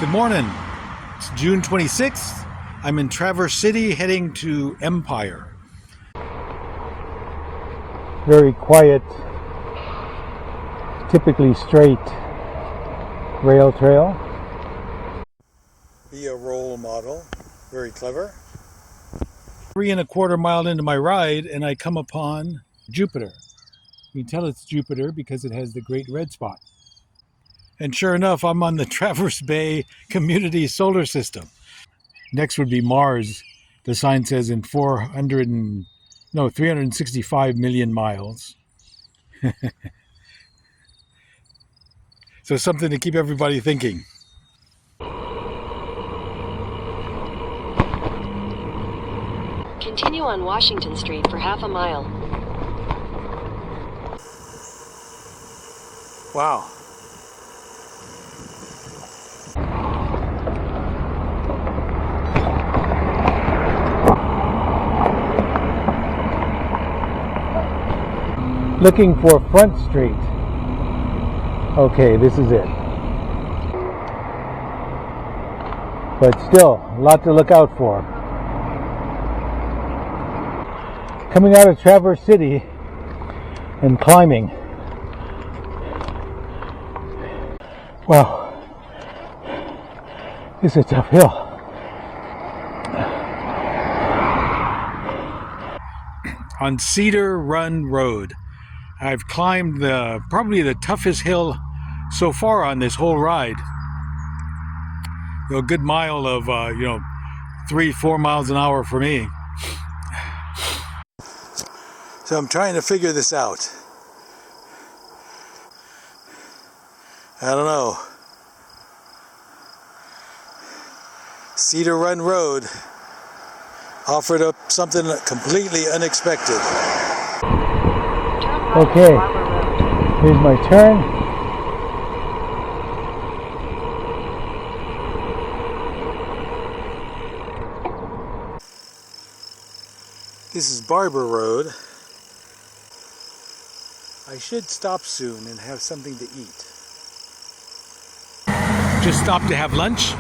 Good morning. It's June 26th. I'm in Traverse City heading to Empire. Very quiet, typically straight rail trail. Be a role model. Very clever. 3.25 miles into my ride and I come upon Jupiter. You can tell it's Jupiter because it has the great red spot. And sure enough, I'm on the Traverse Bay Community Solar System. Next would be Mars. The sign says in 365 million miles. So something to keep everybody thinking. Continue on Washington Street for half a mile. Wow. Looking for Front Street. Okay, this is it. But still, a lot to look out for. Coming out of Traverse City and climbing. Wow, this is a tough hill. On Cedar Run Road. I've climbed probably the toughest hill so far on this whole ride. A good mile of 3-4 miles an hour for me. So I'm trying to figure this out. I don't know. Cedar Run Road offered up something completely unexpected. Okay, here's my turn. This is Barber Road. I should stop soon and have something to eat. Just stopped to have lunch.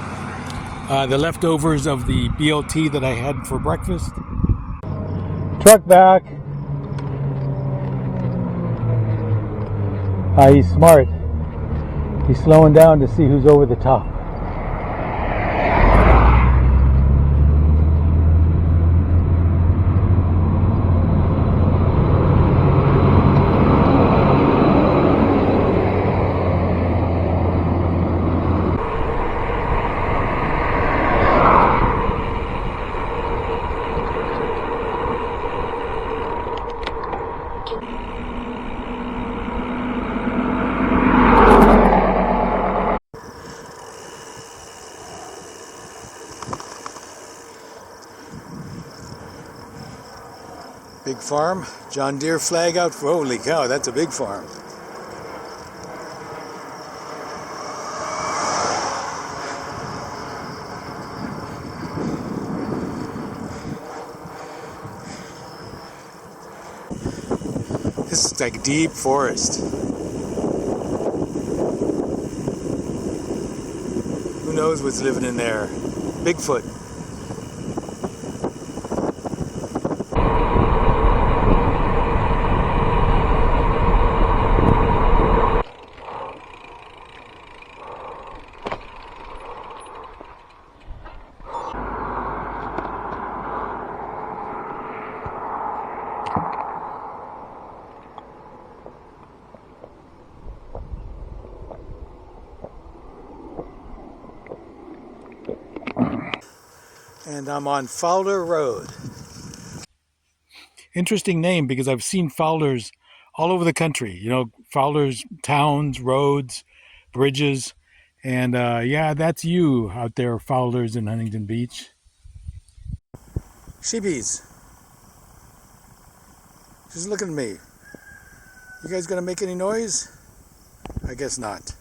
The leftovers of the BLT that I had for breakfast. Truck back. He's smart. He's slowing down to see who's over the top. Big farm, John Deere flag out. Holy cow, that's a big farm. This is like deep forest. Who knows what's living in there? Bigfoot. And I'm on Fowler Road. Interesting name because I've seen Fowlers all over the country. You know, Fowlers, towns, roads, bridges. And yeah, that's you out there, Fowlers in Huntington Beach. Sheepies. Just looking at me. You guys gonna make any noise? I guess not.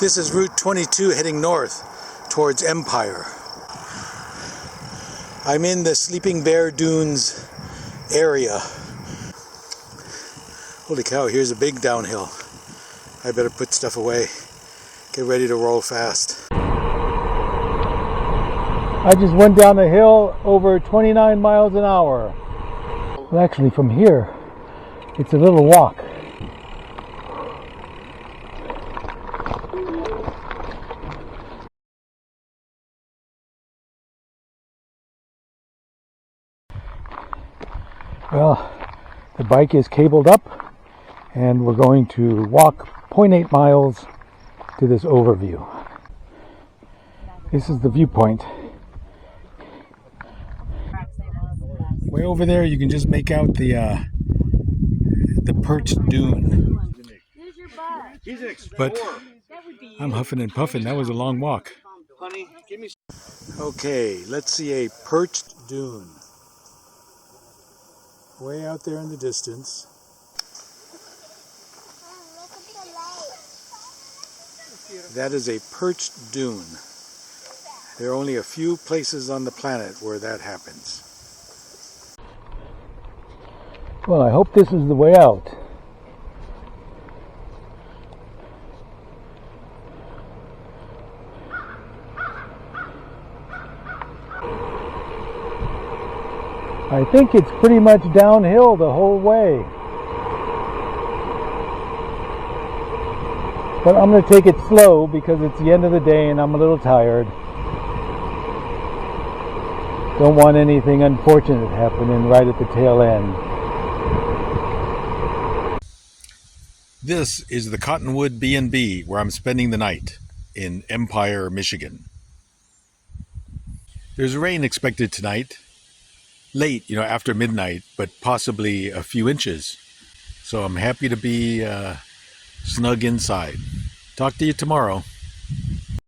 This is Route 22 heading north towards Empire. I'm in the Sleeping Bear Dunes area. Holy cow, here's a big downhill. I better put stuff away. Get ready to roll fast. I just went down a hill over 29 miles an hour. Well, actually, from here, it's a little walk. Well, the bike is cabled up, and we're going to walk 0.8 miles to this overview. This is the viewpoint. Way over there, you can just make out the Perched Dune. But I'm huffing and puffing. That was a long walk. Okay, let's see a Perched Dune. Way out there in the distance. That is a Perched Dune. There are only a few places on the planet where that happens. Well, I hope this is the way out. I think it's pretty much downhill the whole way. But I'm going to take it slow because it's the end of the day and I'm a little tired. Don't want anything unfortunate happening right at the tail end. This is the Cottonwood B&B where I'm spending the night in Empire, Michigan. There's rain expected tonight. Late, after midnight, but possibly a few inches. So I'm happy to be snug inside. Talk to you tomorrow.